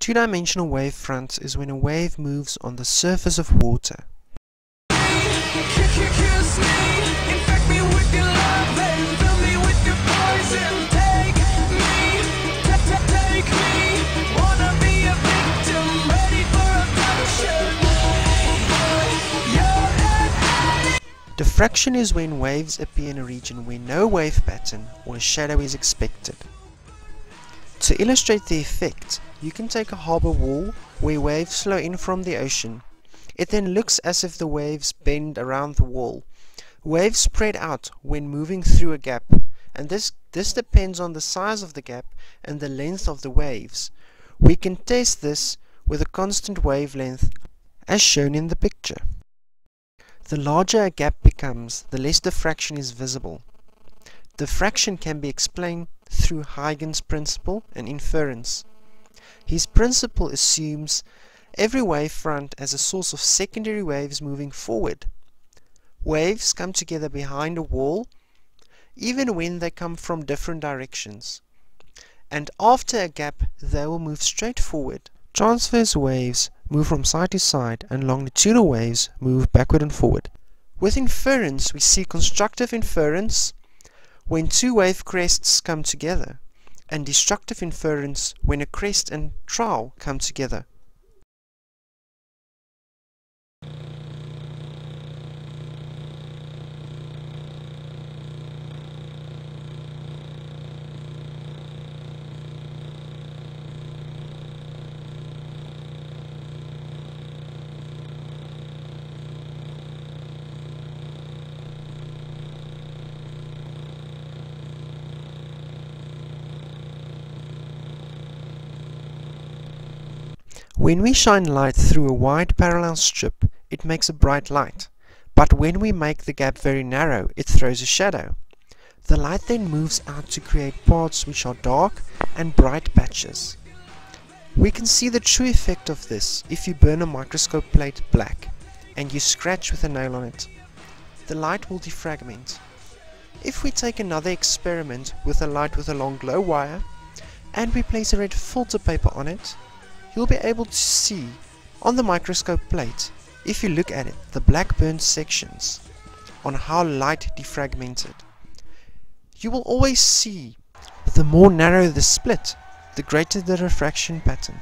Two-dimensional wavefront is when a wave moves on the surface of water. Diffraction is when waves appear in a region where no wave pattern or a shadow is expected. To illustrate the effect, you can take a harbour wall where waves flow in from the ocean. It then looks as if the waves bend around the wall. Waves spread out when moving through a gap, and this depends on the size of the gap and the length of the waves. We can test this with a constant wavelength as shown in the picture. The larger a gap becomes, the less diffraction is visible. Diffraction can be explained through Huygens' principle and inference. His principle assumes every wavefront as a source of secondary waves moving forward. Waves come together behind a wall, even when they come from different directions. And after a gap, they will move straight forward. Transverse waves move from side to side, and longitudinal waves move backward and forward. With inference, we see constructive inference when two wave crests come together, and destructive inference when a crest and trough come together. When we shine light through a wide parallel strip, it makes a bright light, but when we make the gap very narrow, it throws a shadow. The light then moves out to create parts which are dark and bright patches. We can see the true effect of this if you burn a microscope plate black and you scratch with a nail on it. The light will defragment. If we take another experiment with a light with a long glow wire and we place a red filter paper on it, you'll be able to see on the microscope plate, if you look at it, the black burnt sections on how light defragmented. You will always see the more narrow the split, the greater the refraction pattern.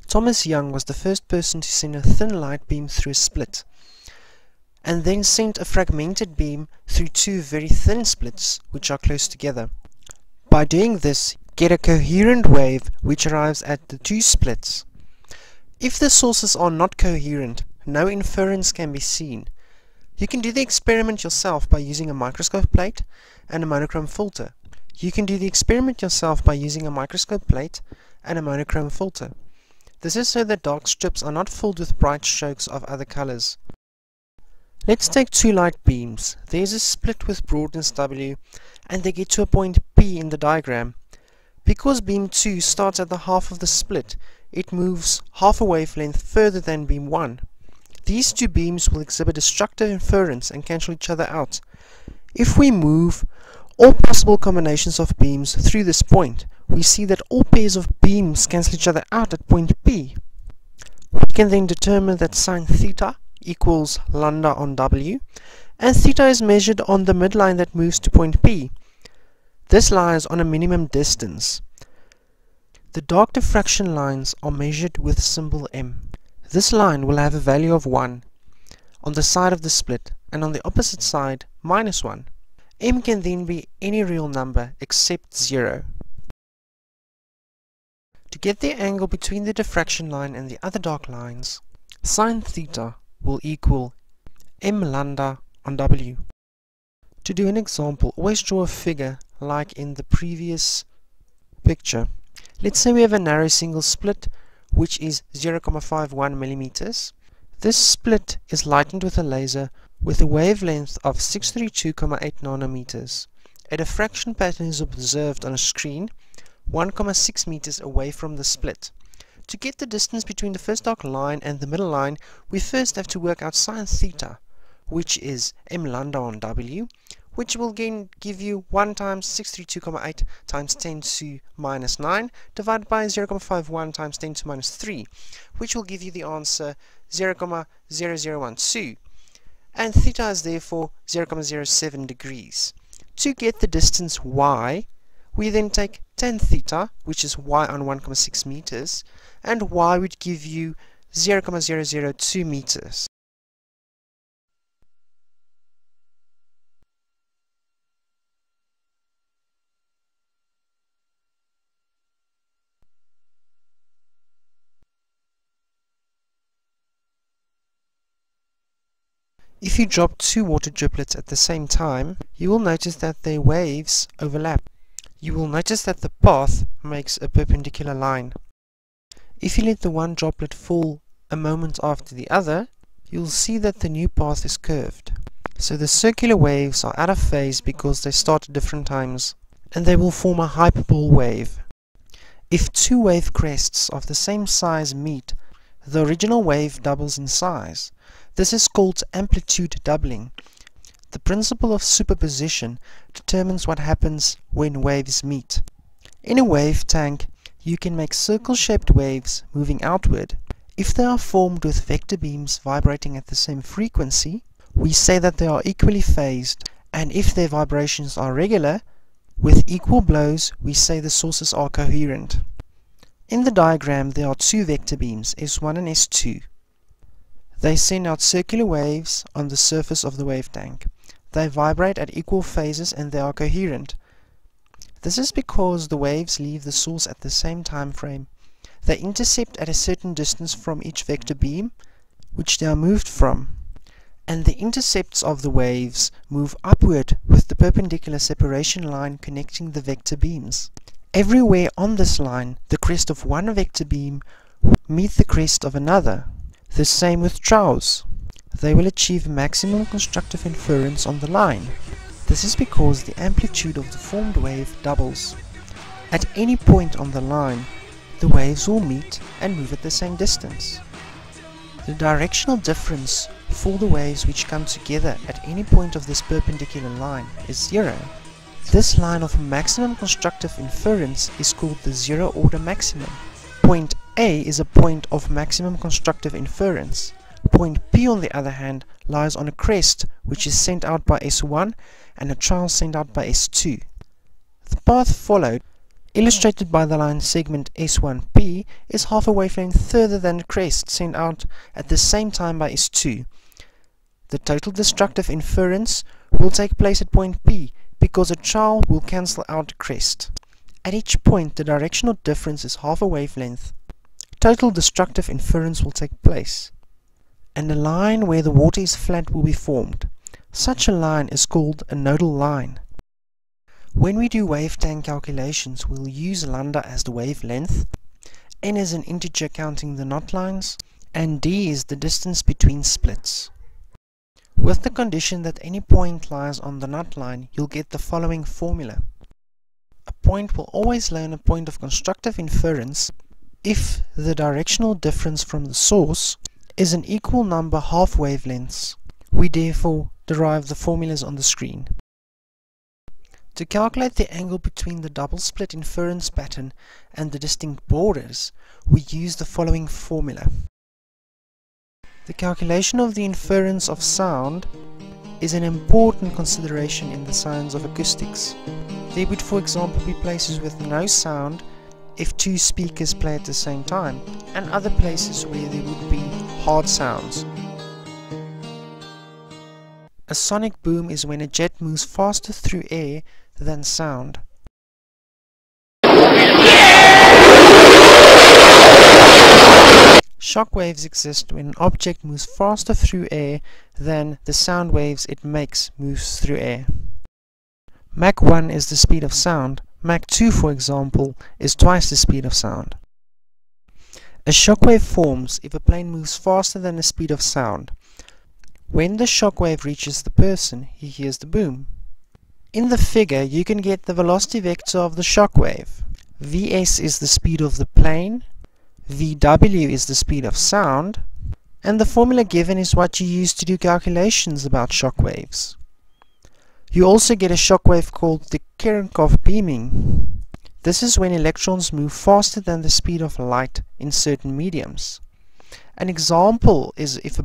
Thomas Young was the first person to send a thin light beam through a split, and then sent a fragmented beam through two very thin splits which are close together. By doing this, get a coherent wave which arrives at the two splits. If the sources are not coherent, no inference can be seen. You can do the experiment yourself by using a microscope plate and a monochrome filter. This is so that dark strips are not filled with bright strokes of other colors. Let's take two light beams. There's a split with broadness W, and they get to a point P in the diagram. Because beam 2 starts at the half of the split, it moves half a wavelength further than beam 1. These two beams will exhibit destructive inference and cancel each other out. If we move all possible combinations of beams through this point, we see that all pairs of beams cancel each other out at point P. We can then determine that sine theta equals lambda on W, and theta is measured on the midline that moves to point P. This lies on a minimum distance. The dark diffraction lines are measured with symbol M. This line will have a value of 1 on the side of the split, and on the opposite side -1. M can then be any real number except 0. To get the angle between the diffraction line and the other dark lines, sine theta will equal m lambda on W. To do an example, always draw a figure like in the previous picture. Let's say we have a narrow single split which is 0.51 millimeters. This split is lightened with a laser with a wavelength of 632,8 nanometers. A diffraction pattern is observed on a screen 1,6 meters away from the split. To get the distance between the first dark line and the middle line, we first have to work out sine theta, which is m lambda on w, which will again give you 1 times 632,8 times 10 to minus 9 divided by 0,51 times 10 to minus 3, which will give you the answer 0,0012, and theta is therefore 0,07 degrees. To get the distance y, we then take tan theta, which is y on 1,6 meters, and y would give you 0,002 meters. If you drop two water driplets at the same time, you will notice that their waves overlap. You will notice that the path makes a perpendicular line. If you let the one droplet fall a moment after the other, you will see that the new path is curved. So the circular waves are out of phase because they start at different times, and they will form a hyperbole wave. If two wave crests of the same size meet, the original wave doubles in size. This is called amplitude doubling. The principle of superposition determines what happens when waves meet. In a wave tank, you can make circle-shaped waves moving outward. If they are formed with vector beams vibrating at the same frequency, we say that they are equally phased, and if their vibrations are regular, with equal blows, we say the sources are coherent. In the diagram, there are two vector beams, S1 and S2. They send out circular waves on the surface of the wave tank. They vibrate at equal phases and they are coherent. This is because the waves leave the source at the same time frame. They intercept at a certain distance from each vector beam, which they are moved from, and the intercepts of the waves move upward with the perpendicular separation line connecting the vector beams. Everywhere on this line, the crest of one vector beam meets the crest of another. The same with trows. They will achieve maximum constructive inference on the line. This is because the amplitude of the formed wave doubles. At any point on the line, the waves will meet and move at the same distance. The directional difference for the waves which come together at any point of this perpendicular line is 0. This line of maximum constructive inference is called the zero-order maximum. Point A is a point of maximum constructive inference. Point B, on the other hand, lies on a crest which is sent out by S1 and a trough sent out by S2. The path followed, illustrated by the line segment S1P, is half a wavelength further than the crest sent out at the same time by S2. The total destructive inference will take place at point P because a trough will cancel out the crest. At each point, the directional difference is half a wavelength. Total destructive inference will take place, and a line where the water is flat will be formed. Such a line is called a nodal line. When we do wave tank calculations, we'll use lambda as the wavelength, n is an integer counting the knot lines, and d is the distance between splits. With the condition that any point lies on the knot line, you'll get the following formula. A point will always lie on a point of constructive inference if the directional difference from the source is an equal number half wavelengths. We therefore derive the formulas on the screen. To calculate the angle between the double split inference pattern and the distinct borders, we use the following formula. The calculation of the inference of sound is an important consideration in the science of acoustics. There would, for example, be places with no sound if two speakers play at the same time, and other places where there would be hard sounds. A sonic boom is when a jet moves faster through air than sound. Shock waves exist when an object moves faster through air than the sound waves it makes moves through air. Mach 1 is the speed of sound. Mach 2, for example, is twice the speed of sound. A shock wave forms if a plane moves faster than the speed of sound. When the shockwave reaches the person, he hears the boom. In the figure, you can get the velocity vector of the shockwave. Vs is the speed of the plane, Vw is the speed of sound, and the formula given is what you use to do calculations about shockwaves. You also get a shockwave called the Cherenkov beaming. This is when electrons move faster than the speed of light in certain mediums. An example is if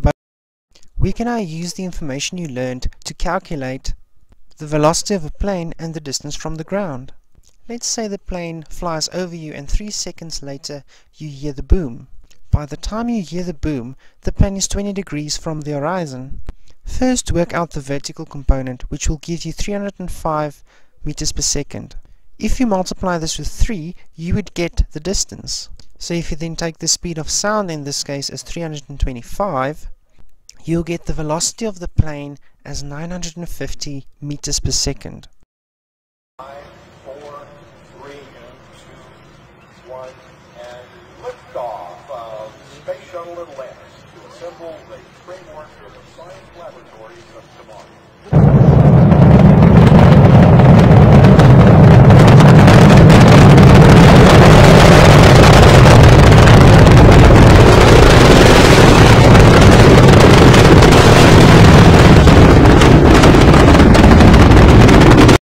we can now use the information you learned to calculate the velocity of a plane and the distance from the ground. Let's say the plane flies over you and 3 seconds later you hear the boom. By the time you hear the boom, the plane is 20 degrees from the horizon. First work out the vertical component, which will give you 305 meters per second. If you multiply this with 3, you would get the distance. So if you then take the speed of sound in this case as 325, you'll get the velocity of the plane as 950 meters per second. 5, 4, 3, 2, 1, and liftoff of Space Shuttle Atlantis to assemble the framework for the science laboratories of tomorrow.